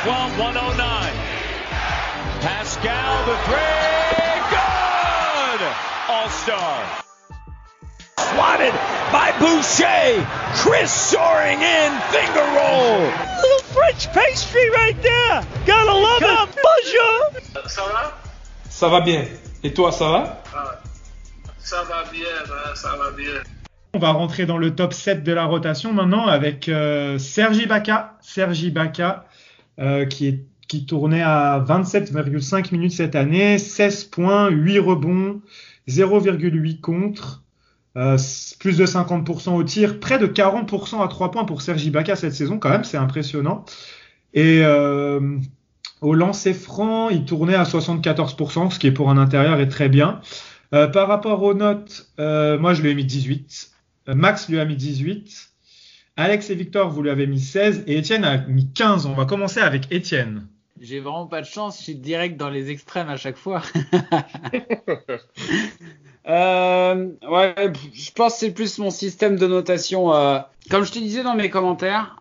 109. Pascal, the three, good! All-star. Swatted by Boucher. Chris soaring in, finger roll. Little French pastry right there. Gotta love it. Bonjour. Ça va? Ça va bien. Et toi, ça va? Ça va bien, ça va bien. On va rentrer dans le top 7 de la rotation maintenant avec Serge Ibaka. Serge Ibaka qui tournait à 27,5 minutes cette année, 16 points, 8 rebonds, 0,8 contre, plus de 50% au tir, près de 40% à 3 points pour Serge Ibaka cette saison, quand même, c'est impressionnant. Et au lancer franc, il tournait à 74%, ce qui est pour un intérieur est très bien. Par rapport aux notes, moi je lui ai mis 18, Max lui a mis 18, Alex et Victor vous lui avez mis 16 et Étienne a mis 15. On va commencer avec Étienne. J'ai vraiment pas de chance, je suis direct dans les extrêmes à chaque fois. Ouais, je pense que c'est plus mon système de notation. Comme je te disais dans mes commentaires,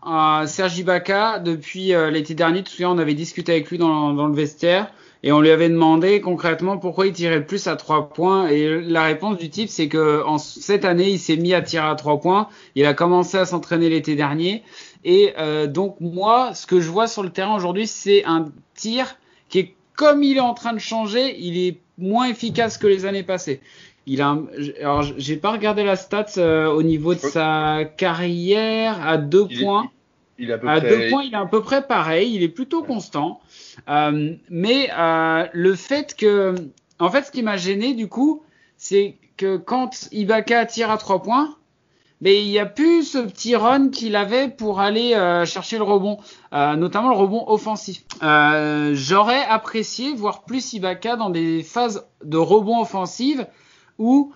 Serge Ibaka, depuis l'été dernier, tu te souviens, on avait discuté avec lui dans le vestiaire et on lui avait demandé concrètement pourquoi il tirait le plus à 3 points. Et la réponse du type, c'est que cette année, il s'est mis à tirer à 3 points. Il a commencé à s'entraîner l'été dernier. Et donc moi, ce que je vois sur le terrain aujourd'hui, c'est un tir qui est, comme il est en train de changer, il est moins efficace que les années passées. Alors j'ai pas regardé la stat au niveau de sa carrière à 2 points. Il est à 2 points, il est à peu près pareil. Il est plutôt constant. Mais le fait que, en fait, ce qui m'a gêné du coup, c'est que quand Ibaka tire à 3 points, mais il n'y a plus ce petit run qu'il avait pour aller chercher le rebond, notamment le rebond offensif. J'aurais apprécié voir plus Ibaka dans des phases de rebond offensive où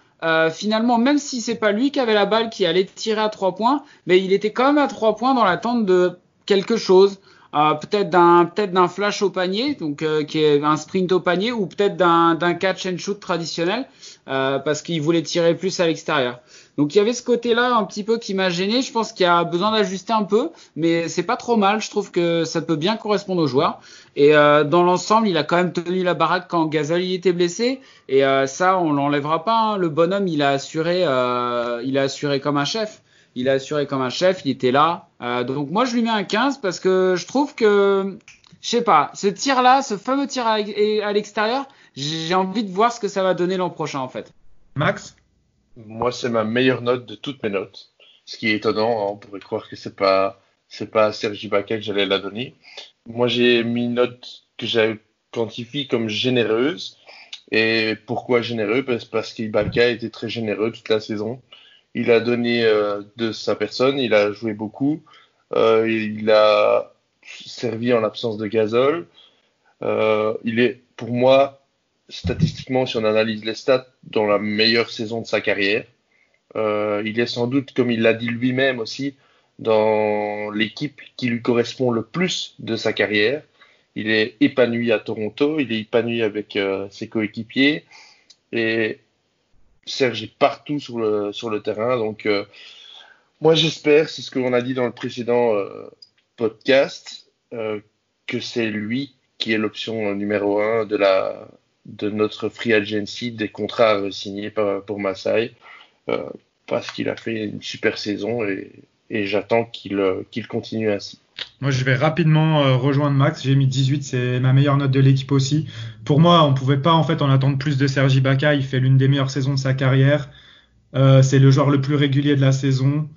finalement, même si c'est pas lui qui avait la balle qui allait tirer à 3 points, mais il était quand même à 3 points dans l'attente de quelque chose. Peut-être d'un flash au panier, donc qui est un sprint au panier, ou peut-être d'un catch and shoot traditionnel, parce qu'il voulait tirer plus à l'extérieur. Donc il y avait ce côté-là un petit peu qui m'a gêné. Je pense qu'il y a besoin d'ajuster un peu, mais c'est pas trop mal. Je trouve que ça peut bien correspondre aux joueurs. Et dans l'ensemble, il a quand même tenu la baraque quand Gasol y était blessé. Et ça, on l'enlèvera pas. Hein. Le bonhomme, il a assuré comme un chef. Il a assuré comme un chef. Il était là. Donc moi, je lui mets un 15 parce que je trouve que, je sais pas, ce tir-là, ce fameux tir à l'extérieur, j'ai envie de voir ce que ça va donner l'an prochain en fait. Max? Moi, c'est ma meilleure note de toutes mes notes. Ce qui est étonnant, hein, on pourrait croire que c'est pas à Serge Ibaka que j'allais la donner. Moi, j'ai mis une note que j'ai quantifiée comme généreuse. Et pourquoi généreux? Parce qu'Ibaka était très généreux toute la saison. Il a donné de sa personne, il a joué beaucoup. Il a servi en l'absence de Gasol. Il est, pour moi, statistiquement, si on analyse les stats, dans la meilleure saison de sa carrière. Il est sans doute, comme il l'a dit lui-même aussi, dans l'équipe qui lui correspond le plus de sa carrière. Il est épanoui à Toronto, il est épanoui avec ses coéquipiers et Serge est partout sur le terrain. Donc, moi j'espère, c'est ce qu'on a dit dans le précédent podcast, que c'est lui qui est l'option numéro 1 de notre free agency, des contrats signés pour Masai, parce qu'il a fait une super saison et j'attends qu'il continue ainsi. Moi, je vais rapidement rejoindre Max. J'ai mis 18, c'est ma meilleure note de l'équipe aussi. Pour moi, on pouvait pas en fait en attendre plus de Serge Ibaka. Il fait l'une des meilleures saisons de sa carrière. C'est le joueur le plus régulier de la saison.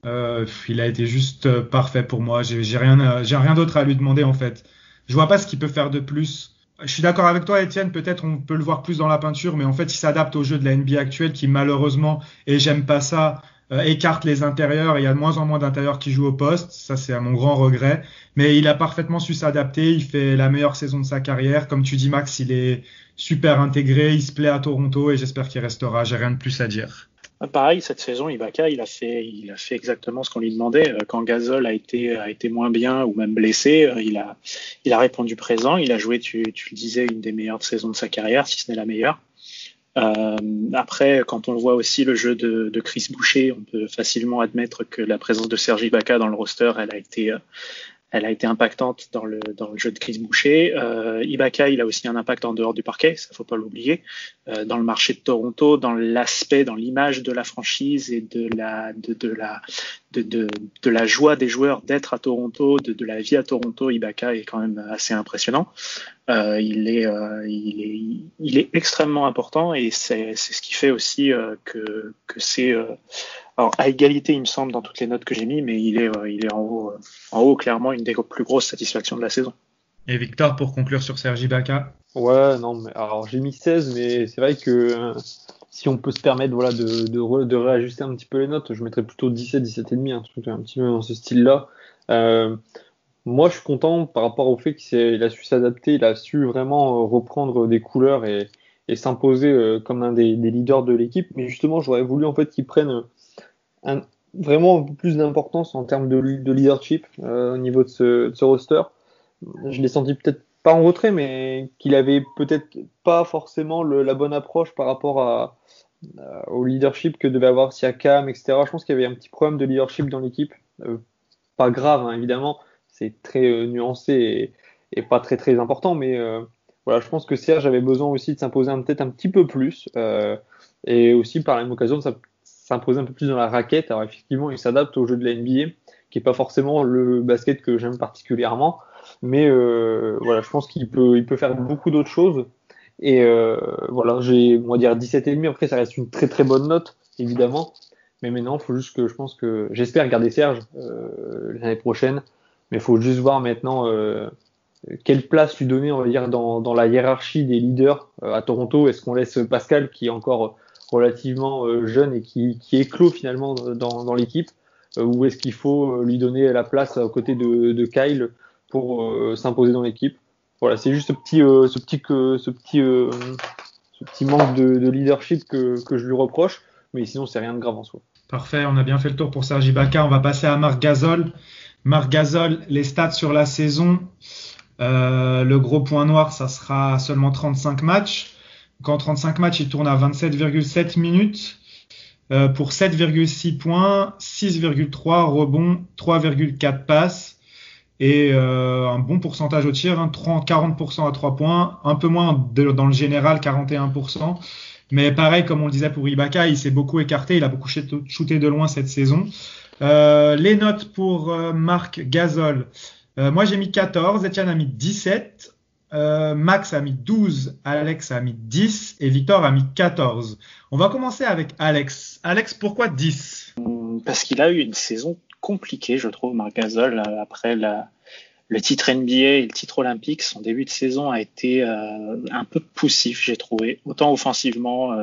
Il a été juste parfait pour moi. J'ai rien d'autre à lui demander en fait. Je vois pas ce qu'il peut faire de plus. Je suis d'accord avec toi, Étienne. Peut-être on peut le voir plus dans la peinture, mais en fait, il s'adapte au jeu de la NBA actuelle qui malheureusement, et j'aime pas ça, écarte les intérieurs. Il y a de moins en moins d'intérieurs qui jouent au poste. Ça, c'est à mon grand regret. Mais il a parfaitement su s'adapter. Il fait la meilleure saison de sa carrière. Comme tu dis, Max, il est super intégré. Il se plaît à Toronto et j'espère qu'il restera. J'ai rien de plus à dire. Pareil, cette saison, Ibaka, il a fait exactement ce qu'on lui demandait. Quand Gasol a été moins bien ou même blessé, il a répondu présent. Il a joué, tu le disais, une des meilleures saisons de sa carrière, si ce n'est la meilleure. Après, quand on voit aussi le jeu de Chris Boucher, on peut facilement admettre que la présence de Serge Ibaka dans le roster, elle elle a été impactante dans le jeu de Chris Boucher. Ibaka, il a aussi un impact en dehors du parquet, ça faut pas l'oublier, dans le marché de Toronto, dans l'aspect, dans l'image de la franchise et de la joie des joueurs d'être à Toronto, de la vie à Toronto. Ibaka est quand même assez impressionnant. Il est extrêmement important et c'est ce qui fait aussi que c'est alors à égalité, il me semble, dans toutes les notes que j'ai mis, mais il est en haut clairement une des plus grosses satisfactions de la saison. Et Victor, pour conclure sur Serge Ibaka. Ouais, non, mais alors j'ai mis 16, mais c'est vrai que si on peut se permettre voilà, de réajuster un petit peu les notes, je mettrais plutôt 17, 17,5, un truc un petit peu dans ce style-là. Moi, je suis content par rapport au fait qu'il a su s'adapter, il a su vraiment reprendre des couleurs et s'imposer comme un des leaders de l'équipe. Mais justement, j'aurais voulu en fait qu'il prenne vraiment un peu plus d'importance en termes de leadership au niveau de ce roster. Je l'ai senti peut-être pas en retrait, mais qu'il avait peut-être pas forcément la bonne approche par rapport au leadership que devait avoir Siakam, etc. Je pense qu'il y avait un petit problème de leadership dans l'équipe. Pas grave, hein, évidemment. C'est très nuancé et pas très très important, mais voilà, je pense que Serge avait besoin aussi de s'imposer peut-être un petit peu plus et aussi par la même occasion de s'imposer un peu plus dans la raquette. Alors effectivement, il s'adapte au jeu de la NBA, qui est pas forcément le basket que j'aime particulièrement, mais voilà, je pense qu'il peut faire beaucoup d'autres choses. Et voilà, on va dire 17,5. Après, ça reste une très très bonne note, évidemment. Mais maintenant, il faut juste que j'espère garder Serge l'année prochaine. Mais il faut juste voir maintenant quelle place lui donner, on va dire, dans la hiérarchie des leaders à Toronto. Est-ce qu'on laisse Pascal, qui est encore relativement jeune et qui éclot finalement dans l'équipe, ou est-ce qu'il faut lui donner la place aux côtés de Kyle pour s'imposer dans l'équipe? Voilà, c'est juste ce petit manque de leadership que je lui reproche, mais sinon c'est rien de grave en soi. Parfait, on a bien fait le tour pour Serge Ibaka. On va passer à Marc Gasol. Marc Gasol, les stats sur la saison. Le gros point noir, ça sera seulement 35 matchs. Donc en 35 matchs, il tourne à 27,7 minutes pour 7,6 points, 6,3 rebonds, 3,4 passes et un bon pourcentage au tir, 40% à 3 points, un peu moins dans le général, 41%. Mais pareil, comme on le disait pour Ibaka, il s'est beaucoup écarté, il a beaucoup shooté de loin cette saison. Les notes pour Marc Gasol. Moi, j'ai mis 14, Etienne a mis 17, Max a mis 12, Alex a mis 10 et Victor a mis 14. On va commencer avec Alex. Alex, pourquoi 10 ? Parce qu'il a eu une saison compliquée, je trouve, Marc Gasol. Après le titre NBA et le titre olympique, son début de saison a été un peu poussif, j'ai trouvé. Autant offensivement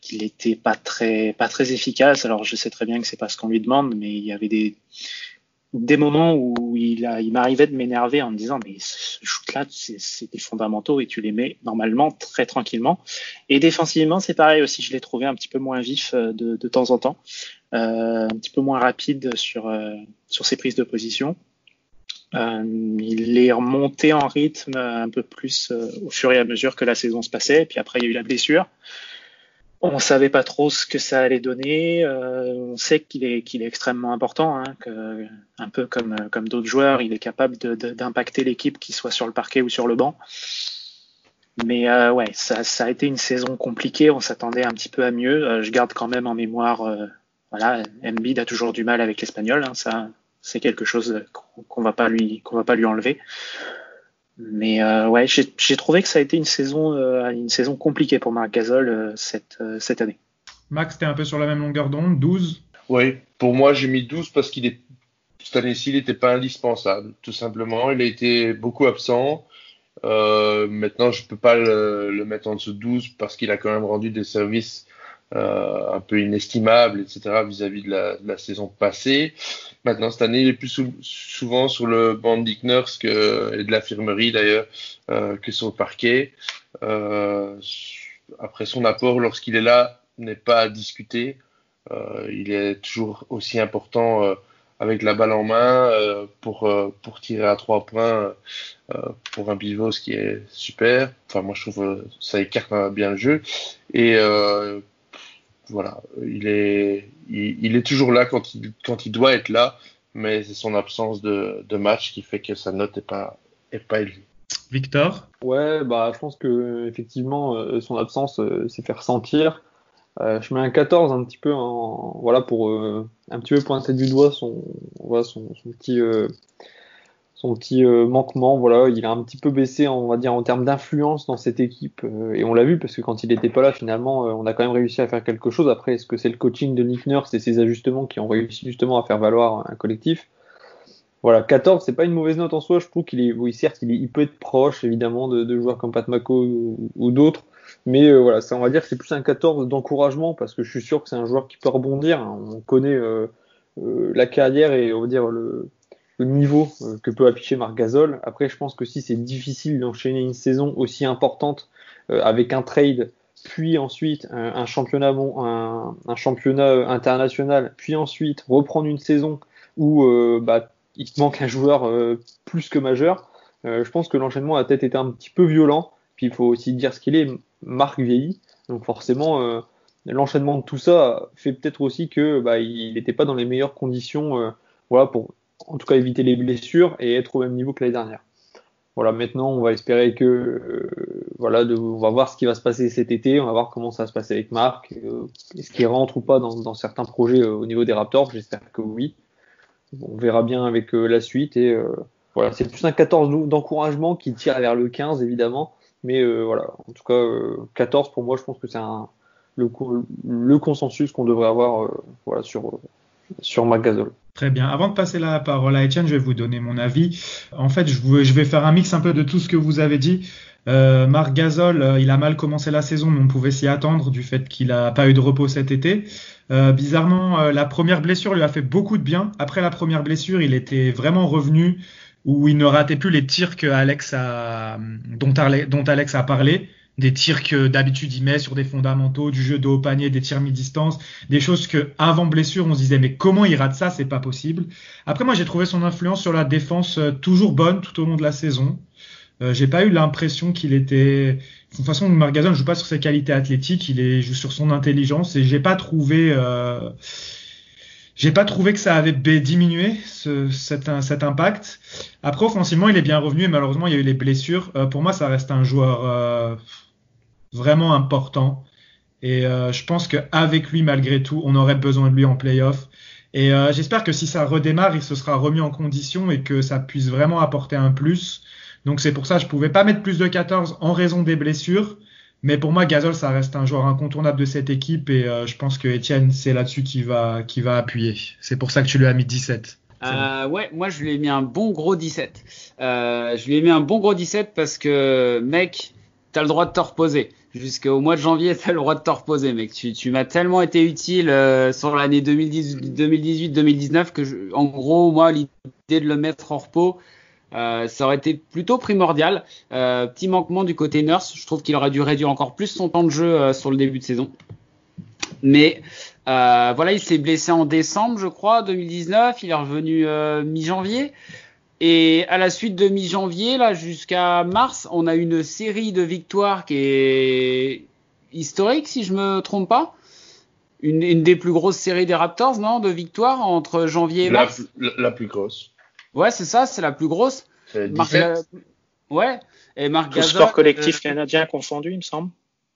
qu'il était pas très efficace. Alors je sais très bien que c'est pas ce qu'on lui demande, mais il y avait des moments où il m'arrivait de m'énerver en me disant mais ce shoot-là, c'est des fondamentaux et tu les mets normalement très tranquillement. Et défensivement, c'est pareil aussi. Je l'ai trouvé un petit peu moins vif de temps en temps, un petit peu moins rapide sur ses prises de position. Il est remonté en rythme un peu plus au fur et à mesure que la saison se passait. Puis après, il y a eu la blessure. On savait pas trop ce que ça allait donner. On sait qu'il est extrêmement important, un peu comme d'autres joueurs, il est capable d'impacter l'équipe, qu'il soit sur le parquet ou sur le banc. Mais ouais, ça a été une saison compliquée. On s'attendait un petit peu à mieux. Je garde quand même en mémoire, voilà, Embiid a toujours du mal avec l'espagnol. Ça, c'est quelque chose qu'on va pas lui enlever. Mais ouais, j'ai trouvé que ça a été une saison compliquée pour Marc Gasol cette année. Max, t'es un peu sur la même longueur d'onde, 12. Oui, pour moi j'ai mis 12 parce cette année-ci il n'était pas indispensable, tout simplement. Il a été beaucoup absent. Maintenant je peux pas le mettre en dessous de 12 parce qu'il a quand même rendu des services un peu inestimables, etc. vis-à-vis de la saison passée. Maintenant, cette année, il est plus souvent sur le banc de Nick Nurse et de l'infirmerie d'ailleurs que sur le parquet. Après, son apport lorsqu'il est là n'est pas à discuter. Il est toujours aussi important avec la balle en main pour tirer à 3 points pour un pivot, ce qui est super. Enfin, moi, je trouve ça écarte bien le jeu. Et voilà, il est toujours là quand il doit être là. mais c'est son absence de match qui fait que sa note est pas élevée. Victor? Ouais, bah, je pense que effectivement, son absence s'est fait ressentir. Je mets un 14 un petit peu voilà, pour un petit peu pointer du doigt son petit manquement. Voilà, il a un petit peu baissé, on va dire, en termes d'influence dans cette équipe. Et on l'a vu parce que quand il n'était pas là, finalement, on a quand même réussi à faire quelque chose. Après, est-ce que c'est le coaching de Nick Nurse et ses ajustements qui ont réussi justement à faire valoir un collectif? Voilà, 14, c'est pas une mauvaise note en soi. Je trouve oui, certes, il peut être proche, évidemment, de joueurs comme Pat Mako ou d'autres. Mais voilà, ça, on va dire que c'est plus un 14 d'encouragement parce que je suis sûr que c'est un joueur qui peut rebondir. On connaît la carrière et, on va dire, le niveau que peut afficher Marc Gasol. Après, je pense que si c'est difficile d'enchaîner une saison aussi importante avec un trade, puis ensuite un championnat international, puis ensuite reprendre une saison où il te manque un joueur plus que majeur. Je pense que l'enchaînement a peut-être été un petit peu violent. Puis il faut aussi dire ce qu'il est. Marc vieillit, donc forcément l'enchaînement de tout ça fait peut-être aussi que il n'était pas dans les meilleures conditions, voilà, pour en tout cas éviter les blessures et être au même niveau que l'année dernière. Voilà, maintenant on va espérer que on va voir ce qui va se passer cet été, on va voir comment ça va se passer avec Marc, est-ce qu'il rentre ou pas dans certains projets au niveau des Raptors, j'espère que oui. On verra bien avec la suite et voilà, c'est plus un 14 d'encouragement qui tire vers le 15 évidemment. Mais voilà, en tout cas, 14 pour moi, je pense que c'est le consensus qu'on devrait avoir voilà, sur Marc Gasol. Très bien. Avant de passer la parole à Etienne, je vais vous donner mon avis. En fait, je vais faire un mix un peu de tout ce que vous avez dit. Marc Gasol, il a mal commencé la saison, mais on pouvait s'y attendre du fait qu'il n'a pas eu de repos cet été. Bizarrement, la première blessure lui a fait beaucoup de bien. Après la première blessure, il était vraiment revenu, où il ne ratait plus les tirs dont Alex a parlé, des tirs que d'habitude il met sur des fondamentaux, du jeu de haut panier, des tirs mi-distance, des choses que avant blessure on se disait mais comment il rate ça, c'est pas possible. Après moi j'ai trouvé son influence sur la défense toujours bonne tout au long de la saison. J'ai pas eu l'impression qu'il était... De toute façon, Marc Gasol ne joue pas sur ses qualités athlétiques, il joue sur son intelligence et j'ai pas trouvé que ça avait diminué cet impact. Après, offensivement, il est bien revenu et malheureusement, il y a eu les blessures. Pour moi, ça reste un joueur vraiment important. Et je pense qu'avec lui, malgré tout, on aurait besoin de lui en play-off. Et j'espère que si ça redémarre, il se sera remis en condition et que ça puisse vraiment apporter un plus. Donc c'est pour ça que je pouvais pas mettre plus de 14 en raison des blessures. Mais pour moi, Gasol, ça reste un joueur incontournable de cette équipe et je pense que Etienne, c'est là-dessus qu'il va appuyer. C'est pour ça que tu lui as mis 17. Ouais, moi je lui ai mis un bon gros 17. Je lui ai mis un bon gros 17 parce que, mec, t'as le droit de te reposer. Jusqu'au mois de janvier, t'as le droit de te reposer, mec. Tu m'as tellement été utile sur l'année 2018-2019 que, en gros, moi, l'idée de le mettre en repos, ça aurait été plutôt primordial. Petit manquement du côté Nurse. Je trouve qu'il aurait dû réduire encore plus son temps de jeu sur le début de saison. Mais voilà, il s'est blessé en décembre, je crois, 2019. Il est revenu mi-janvier. Et à la suite de mi-janvier, là, jusqu'à mars, on a une série de victoires qui est historique, si je me trompe pas. Une des plus grosses séries des Raptors, non, de victoires entre janvier et mars. La plus grosse. Ouais, c'est ça, c'est la plus grosse. C'est 17. Ouais. Et Marc Tout Gasol, sport collectif canadien confondu, il me semble.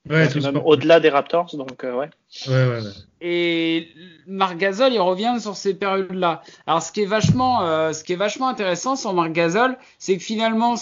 Ouais, C'est même au-delà des Raptors, donc ouais. Ouais. Et Marc Gasol, il revient sur ces périodes-là. Alors, ce qui est vachement intéressant sur Marc Gasol, c'est que finalement,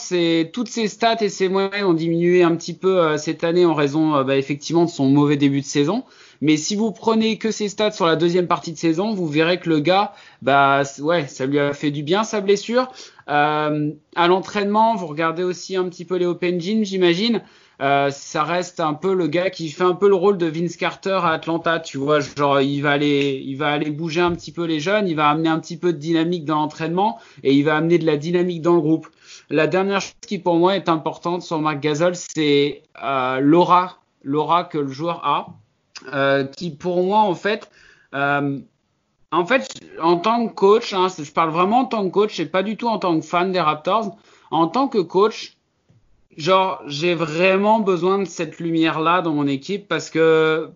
toutes ses stats et ses moyens ont diminué un petit peu cette année en raison, effectivement, de son mauvais début de saison. Mais si vous prenez que ses stats sur la deuxième partie de saison, vous verrez que le gars, ça lui a fait du bien sa blessure. À l'entraînement, vous regardez aussi un petit peu les Open Gym, j'imagine. Ça reste un peu le gars qui fait un peu le rôle de Vince Carter à Atlanta, tu vois, genre il va aller bouger un petit peu les jeunes, il va amener un petit peu de dynamique dans l'entraînement et il va amener de la dynamique dans le groupe. La dernière chose qui pour moi est importante sur Marc Gasol, c'est l'aura que le joueur a, qui pour moi en fait, en tant que coach, je parle vraiment en tant que coach et pas du tout en tant que fan des Raptors, en tant que coach. genre, j'ai vraiment besoin de cette lumière-là dans mon équipe parce que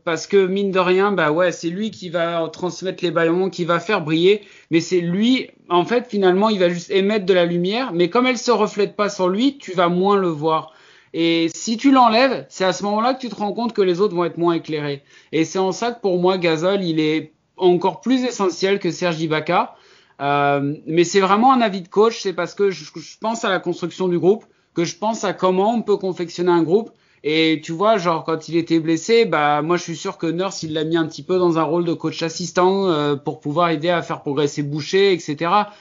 mine de rien, bah ouais, c'est lui qui va transmettre les ballons, qui va faire briller, mais c'est lui, en fait, finalement, il va juste émettre de la lumière, mais comme elle se reflète pas sur lui, tu vas moins le voir. Et si tu l'enlèves, c'est à ce moment-là que tu te rends compte que les autres vont être moins éclairés. Et c'est en ça que pour moi, Gasol, il est encore plus essentiel que Serge Ibaka. Mais c'est vraiment un avis de coach, c'est parce que je pense à la construction du groupe, que je pense à comment on peut confectionner un groupe. Et tu vois, genre quand il était blessé, bah moi je suis sûr que Nurse il l'a mis un petit peu dans un rôle de coach assistant pour pouvoir aider à faire progresser Boucher, etc.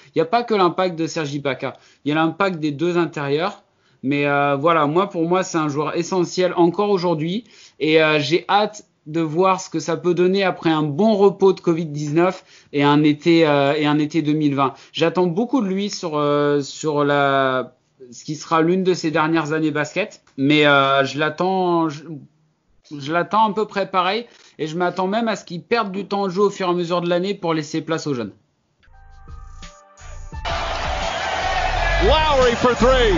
Il n'y a pas que l'impact de Serge Ibaka, il y a l'impact des deux intérieurs. Mais voilà, pour moi c'est un joueur essentiel encore aujourd'hui et j'ai hâte de voir ce que ça peut donner après un bon repos de Covid-19 et un été 2020. J'attends beaucoup de lui sur ce qui sera l'une de ses dernières années basket, mais je l'attends à peu près pareil et je m'attends même à ce qu'il perde du temps de jeu au fur et à mesure de l'année pour laisser place aux jeunes. Lowry for three.